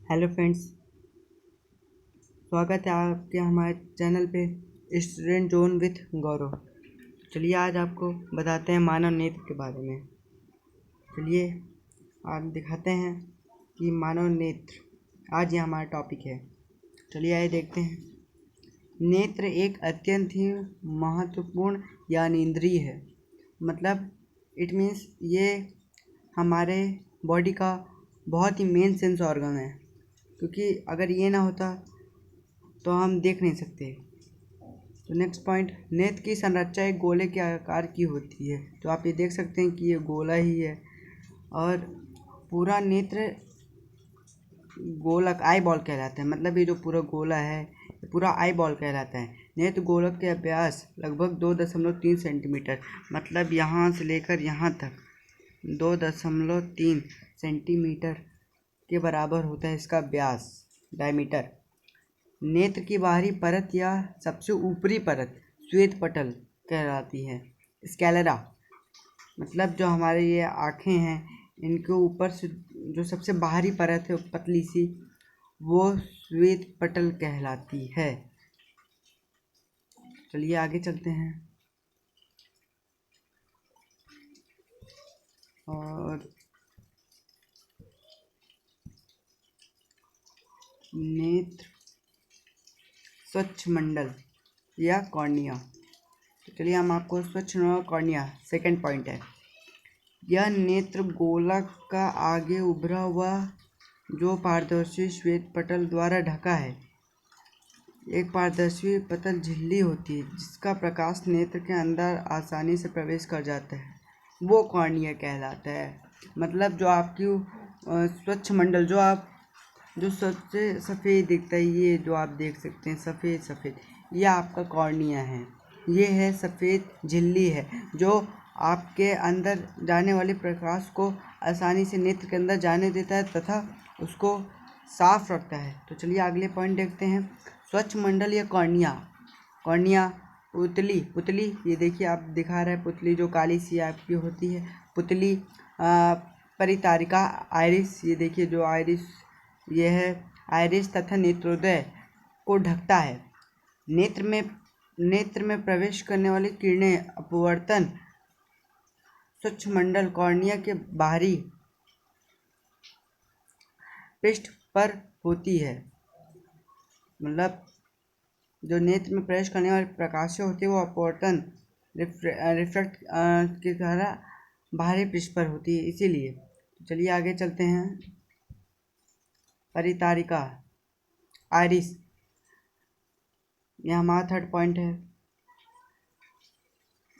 Hello friends, स्वागत है आपके हमारे चैनल पे स्टूडेंट जोन विथ गौरव। चलिए आज आपको बताते हैं मानव नेत्र के बारे में। चलिए आज दिखाते हैं कि मानव नेत्र आज ये हमारा टॉपिक है। चलिए आइए देखते हैं। नेत्र एक अत्यंत ही महत्वपूर्ण ज्ञानेंद्रिय है। मतलब इट मीन्स ये हमारे बॉडी का बहुत ही मेन सेंस ऑर्गन है, क्योंकि अगर ये ना होता तो हम देख नहीं सकते। तो नेक्स्ट पॉइंट, नेत्र की संरचना एक गोले के आकार की होती है। तो आप ये देख सकते हैं कि ये गोला ही है और पूरा नेत्र गोलक आई बॉल कहलाता है। मतलब ये जो पूरा गोला है ये पूरा आई बॉल कहलाता है। नेत्र गोलक के व्यास लगभग 2.3 सेंटीमीटर, मतलब यहाँ से लेकर यहाँ तक 2.3 सेंटीमीटर के बराबर होता है इसका व्यास, डायमीटर। नेत्र की बाहरी परत या सबसे ऊपरी परत श्वेत पटल कहलाती है। स्कैलेरा मतलब जो हमारे ये आँखें हैं इनके ऊपर से जो सबसे बाहरी परत है पतली सी, वो श्वेत पटल कहलाती है। चलिए आगे चलते हैं। और नेत्र स्वच्छ मंडल या कॉर्निया। तो चलिए हम आपको स्वच्छ कॉर्निया सेकंड पॉइंट है। यह नेत्र गोलक का आगे उभरा हुआ जो पारदर्शी श्वेत पटल द्वारा ढका है। एक पारदर्शी पतल झिल्ली होती है जिसका प्रकाश नेत्र के अंदर आसानी से प्रवेश कर जाता है, वो कॉर्निया कहलाता है। मतलब जो आपकी स्वच्छ मंडल जो सबसे सफ़ेद दिखता है, ये जो आप देख सकते हैं सफ़ेद सफ़ेद, ये आपका कॉर्निया है। ये है सफ़ेद झिल्ली है जो आपके अंदर जाने वाले प्रकाश को आसानी से नेत्र के अंदर जाने देता है तथा उसको साफ रखता है। तो चलिए अगले पॉइंट देखते हैं। स्वच्छ मंडल या कॉर्निया। कॉर्निया पुतली ये देखिए आप दिखा रहा है, पुतली जो काली सी आपकी होती है पुतली। परितारिका आइरिस, ये देखिए जो आइरिस ये है आइरिस तथा नेत्रोदय को ढकता है। नेत्र में प्रवेश करने वाली किरणें अपवर्तन स्वच्छ मंडल कॉर्निया के बाहरी पृष्ठ पर होती है। मतलब जो नेत्र में प्रवेश करने वाले प्रकाश होती है वो अपवर्तन रिफ्लेक्ट के द्वारा बाहरी पृष्ठ पर होती है, इसीलिए। तो चलिए आगे चलते हैं। परितारिका आइरिस, यह हमारा थर्ड पॉइंट है।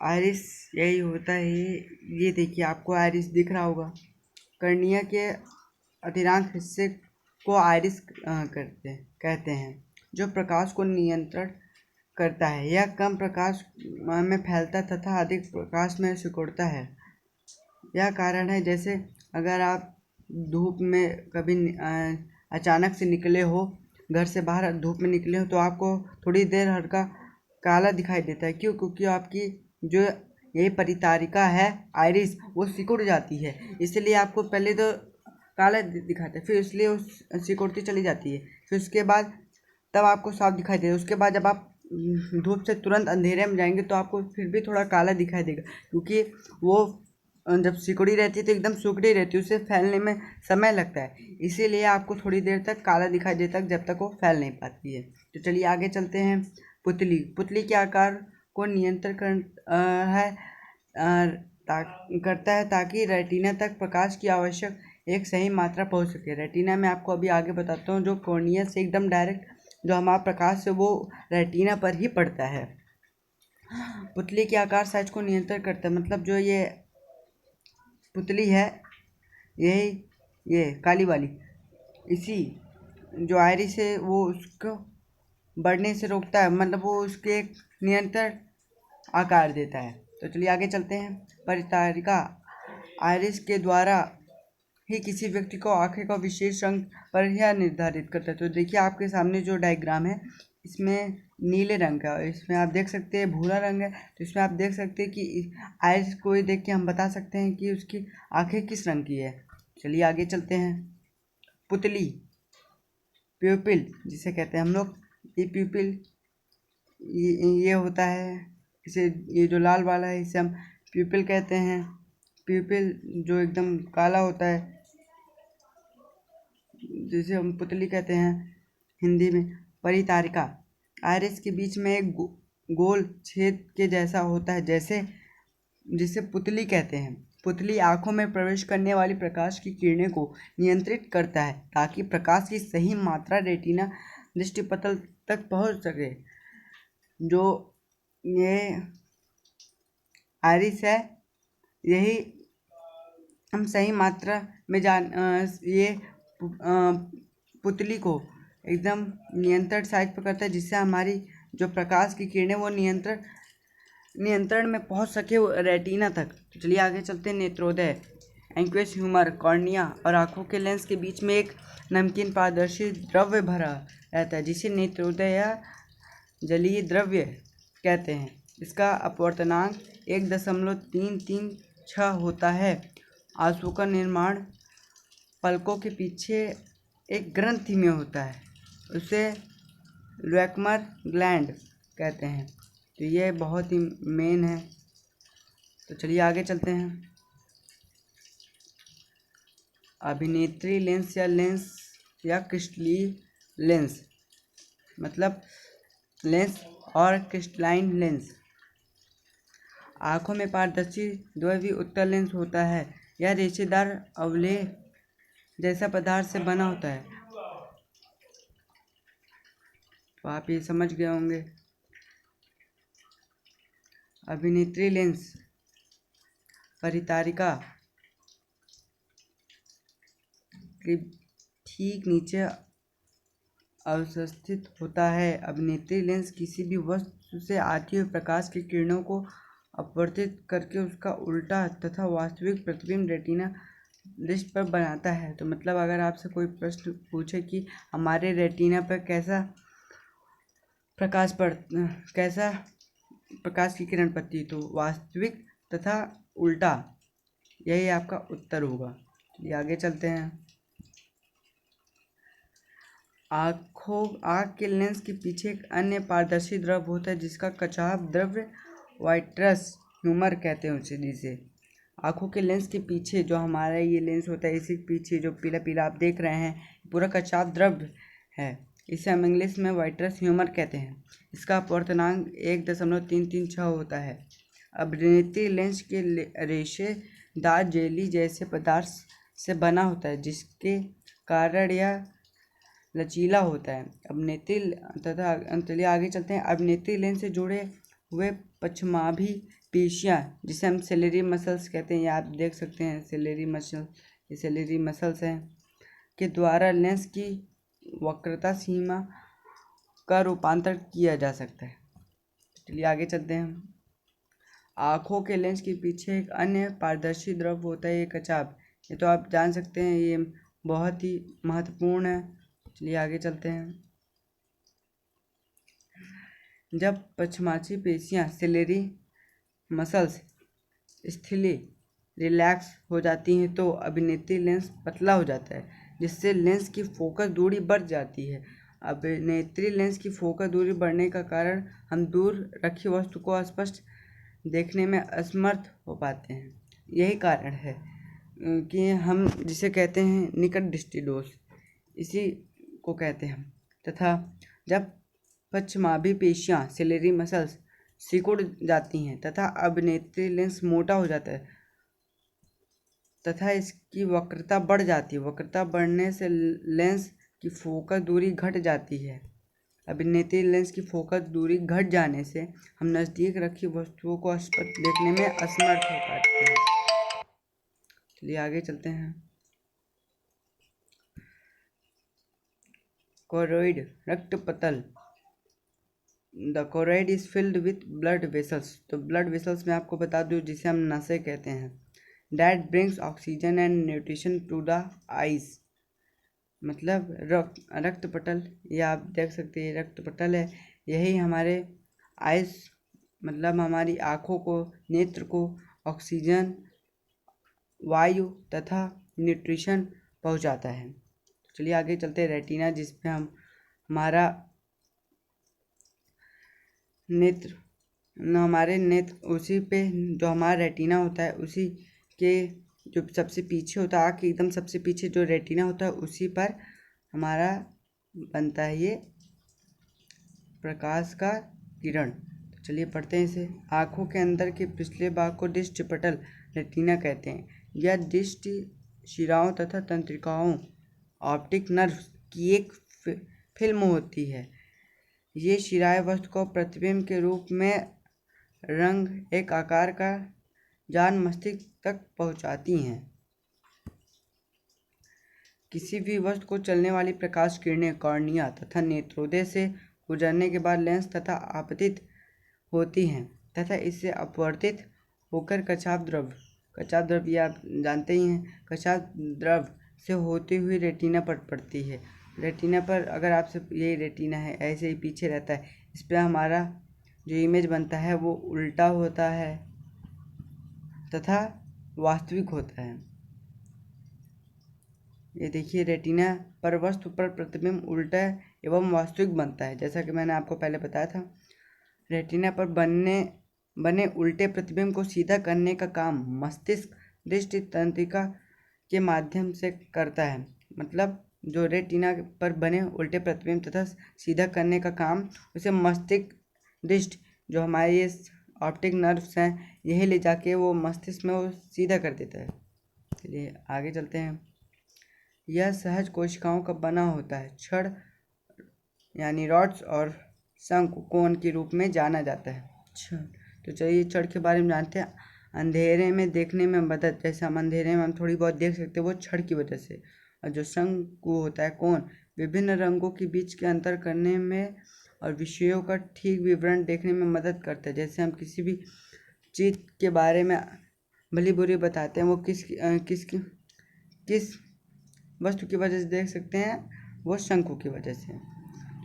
आइरिस यही होता है, ये देखिए आपको आइरिस दिख रहा होगा। कर्निया के अतिरिक्त हिस्से को आइरिस कहते हैं जो प्रकाश को नियंत्रण करता है। यह कम प्रकाश में फैलता तथा अधिक प्रकाश में सिकुड़ता है। यह कारण है जैसे अगर आप धूप में कभी अचानक से निकले हो, घर से बाहर धूप में निकले हो, तो आपको थोड़ी देर हल्का काला दिखाई देता है। क्यों? क्योंकि आपकी जो यही परितारिका है आइरिस वो सिकुड़ जाती है, इसलिए आपको पहले तो काला दिखाता है, फिर इसलिए उस सिकुड़ती चली जाती है, फिर उसके बाद तब आपको साफ दिखाई देगा। उसके बाद जब आप धूप से तुरंत अंधेरे में जाएंगे तो आपको फिर भी थोड़ा काला दिखाई देगा, क्योंकि वो जब सिकुड़ी रहती है तो एकदम सिकुड़ी रहती है, उसे फैलने में समय लगता है, इसीलिए आपको थोड़ी देर तक काला दिखाई देता है जब तक वो फैल नहीं पाती है। तो चलिए आगे चलते हैं। पुतली के आकार को नियंत्रण करता है ताकि रेटिना तक प्रकाश की आवश्यक एक सही मात्रा पहुंच सके। रेटिना में आपको अभी आगे बताता हूँ, जो कॉर्निया से एकदम डायरेक्ट जो हमारा प्रकाश है वो रेटिना पर ही पड़ता है। पुतली के आकार साइज को नियंत्रण करता है। मतलब जो ये पुतली है यही ये काली वाली, इसी जो आइरिस है वो उसको बढ़ने से रोकता है, मतलब वो उसके एक नियंत्रण आकार देता है। तो चलिए आगे चलते हैं। परितारिका आइरिस के द्वारा ही किसी व्यक्ति को आंखें का विशेष रंग पर यह निर्धारित करता है। तो देखिए आपके सामने जो डायग्राम है इसमें नीले रंग का, इसमें आप देख सकते हैं भूरा रंग है, तो इसमें आप देख सकते हैं कि आइरिस को देख के हम बता सकते हैं कि उसकी आंखें किस रंग की है। चलिए आगे चलते हैं। पुतली प्यूपिल जिसे कहते हैं हम लोग, ये प्यूपिल ये होता है, इसे ये जो लाल वाला है इसे हम प्यूपिल कहते हैं। प्यूपिल जो एकदम काला होता है जिसे हम पुतली कहते हैं हिंदी में। परितारिका, आइरिस के बीच में एक गोल छेद के जैसा होता है जिसे पुतली कहते हैं। पुतली आँखों में प्रवेश करने वाली प्रकाश की किरणें को नियंत्रित करता है ताकि प्रकाश की सही मात्रा रेटिना दृष्टिपटल तक पहुंच सके। जो ये आइरिस है यही हम सही मात्रा में ये पुतली को एकदम नियंत्रण साइज पर करता है, जिससे हमारी जो प्रकाश की किरणें वो नियंत्रण में पहुंच सके रेटिना तक। तो चलिए आगे चलते हैं। नेत्रोदय, एक्वेस ह्यूमर, कॉर्निया और आँखों के लेंस के बीच में एक नमकीन पारदर्शी द्रव्य भरा रहता है जिसे नेत्रोदय या जलीय द्रव्य कहते हैं। इसका अपवर्तनांक 1.336 होता है। आंसू का निर्माण पलकों के पीछे एक ग्रंथि में होता है, उसे लैक्रिमल ग्लैंड कहते हैं। तो ये बहुत ही मेन है। तो चलिए आगे चलते हैं। अभिनेत्री लेंस या क्रिस्टलीय लेंस, मतलब लेंस और क्रिस्टलाइन लेंस। आँखों में पारदर्शी द्वैवी उत्तल लेंस होता है। यह रेशेदार अवलेह जैसा पदार्थ से बना होता है। तो आप ये समझ गए होंगे। अभिनेत्री लेंस, परितारिका के ठीक नीचे अवस्थित होता है। अभिनेत्री लेंस किसी भी वस्तु से आती हुई प्रकाश की किरणों को अपवर्तित करके उसका उल्टा तथा वास्तविक प्रतिबिंब रेटिना डिस्क पर बनाता है। तो मतलब अगर आपसे कोई प्रश्न पूछे कि हमारे रेटिना पर कैसा प्रकाश की किरण पड़ती है, तो वास्तविक तथा उल्टा, यही आपका उत्तर होगा। चलिए आगे चलते हैं। आँख के लेंस के पीछे एक अन्य पारदर्शी द्रव्य होता है जिसका कचाव द्रव्य वाइट्रस ह्यूमर कहते हैं जिसे। आँखों के लेंस के पीछे जो हमारा ये लेंस होता है, इसी के पीछे जो पीला पीला आप देख रहे हैं पूरा कचाव द्रव्य है। इसे हम इंग्लिश में वाइट्रस ह्यूमर कहते हैं। इसका अपवर्तनांक 1.336 होता है। अभिनेत्री लेंस के रेशेदार जेली जैसे पदार्थ से बना होता है जिसके कारण यह लचीला होता है। अभिनेत्री तथा चलिए आगे चलते हैं। अभिनेत्री लेंस से जुड़े हुए पश्चमाभी पेशियाँ जिसे हम सेलेरी मसल्स कहते हैं, ये आप देख सकते हैं सेलेरी मसल, ये सेलेरी मसल्स हैं, के द्वारा लेंस की वक्रता सीमा का रूपांतरण किया जा सकता है। चलिए आगे चलते हैं। आँखों के लेंस के पीछे एक अन्य पारदर्शी द्रव्य होता है, ये कचाव। ये तो आप जान सकते हैं, ये बहुत ही महत्वपूर्ण है। चलिए आगे चलते हैं। जब पश्चमाची पेशियाँ सेलेरी मसल्स स्थिली रिलैक्स हो जाती हैं तो अभिनेत्री लेंस पतला हो जाता है जिससे लेंस की फोकस दूरी बढ़ जाती है। अभिनेत्री लेंस की फोकस दूरी बढ़ने का कारण हम दूर रखी वस्तु को स्पष्ट देखने में असमर्थ हो पाते हैं। यही कारण है कि हम जिसे कहते हैं निकट दृष्टि दोष, इसी को कहते हैं। तथा जब पश्चमाभी पेशियाँ सेलेरी मसल्स सिकुड़ जाती हैं तथा अभिनेत्री लेंस मोटा हो जाता है तथा इसकी वक्रता बढ़ जाती है। वक्रता बढ़ने से लेंस की फोकस दूरी घट जाती है। अभिनेत्री लेंस की फोकस दूरी घट जाने से हम नज़दीक रखी वस्तुओं को स्पष्ट देखने में असमर्थ हो पाते हैं। चलिए आगे चलते हैं। कोरोइड, रक्तपटल। The choroid is filled with blood vessels. तो ब्लड वेसल्स में आपको बता दूं जिसे हम नसें कहते हैं। That brings oxygen and nutrition to the eyes, मतलब रक्तपटल, ये आप देख सकते हैं रक्तपटल है, यही हमारे आइज मतलब हमारी आँखों को, नेत्र को ऑक्सीजन, वायु तथा न्यूट्रिशन पहुंचाता है। चलिए आगे चलते हैं। रेटिना, जिसपे हमारा नेत्र उसी पे जो हमारा रेटिना होता है उसी के जो सबसे पीछे होता है, आँख के एकदम सबसे पीछे जो रेटिना होता है उसी पर हमारा बनता है ये प्रकाश का किरण। तो चलिए पढ़ते हैं इसे। आँखों के अंदर के पिछले भाग को दृष्टिपटल रेटिना कहते हैं। यह दृष्टि शिराओं तथा तंत्रिकाओं ऑप्टिक नर्व की एक फिल्म होती है। ये शिराएं वस्तु को प्रतिबिंब के रूप में रंग एक आकार का जान मस्तिष्क तक पहुंचाती हैं। किसी भी वस्तु को चलने वाली प्रकाश किरणें कॉर्निया तथा नेत्रोदय से गुजरने के बाद लेंस तथा आपतित होती हैं तथा इससे अपवर्तित होकर कचाप द्रव ये आप जानते ही हैं, कचाप द्रव से होती हुई रेटिना पर पड़ती है। रेटिना पर अगर आपसे ये रेटिना है ऐसे ही पीछे रहता है, इस पर हमारा जो इमेज बनता है वो उल्टा होता है तथा वास्तविक होता है। ये देखिए, रेटिना पर वस्तु पर प्रतिबिंब उल्टा एवं वास्तविक बनता है। जैसा कि मैंने आपको पहले बताया था, रेटिना पर बने उल्टे प्रतिबिंब को सीधा करने का काम मस्तिष्क दृष्टि तंत्रिका के माध्यम से करता है। मतलब जो रेटिना पर बने उल्टे प्रतिबिंब तथा सीधा करने का काम उसे मस्तिष्क दृष्टि जो हमारे ये ऑप्टिक नर्व्स हैं यही ले जाके वो मस्तिष्क में वो सीधा कर देता है। चलिए आगे चलते हैं। यह सहज कोशिकाओं का बना होता है। छड़ यानी रॉड्स और शंकु कोण के रूप में जाना जाता है। तो चलिए छड़ के बारे में जानते हैं। अंधेरे में देखने में मदद, जैसे हम अंधेरे में हम थोड़ी बहुत देख सकते हैं वो छड़ की वजह से। और जो शंकु होता है कोण, विभिन्न रंगों के बीच के अंतर करने में और विषयों का ठीक विवरण देखने में मदद करता है। जैसे हम किसी भी चीज़ के बारे में भली बुरी बताते हैं वो किस वस्तु की वजह से देख सकते हैं, वो शंकु की वजह से।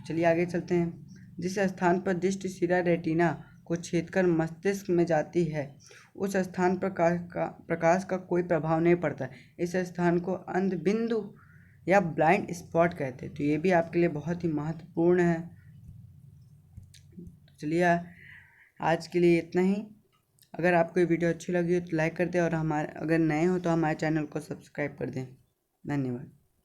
चलिए आगे चलते हैं। जिस स्थान पर दृष्टि शिरा रेटिना को छेदकर मस्तिष्क में जाती है उस स्थान पर प्रकाश का कोई प्रभाव नहीं पड़ता। इस स्थान को अंध बिंदु या ब्लाइंड स्पॉट कहते हैं। तो ये भी आपके लिए बहुत ही महत्वपूर्ण है। चलिए आज के लिए इतना ही। अगर आपको ये वीडियो अच्छी लगी हो तो लाइक कर दें और अगर नए हो तो हमारे चैनल को सब्सक्राइब कर दें। धन्यवाद।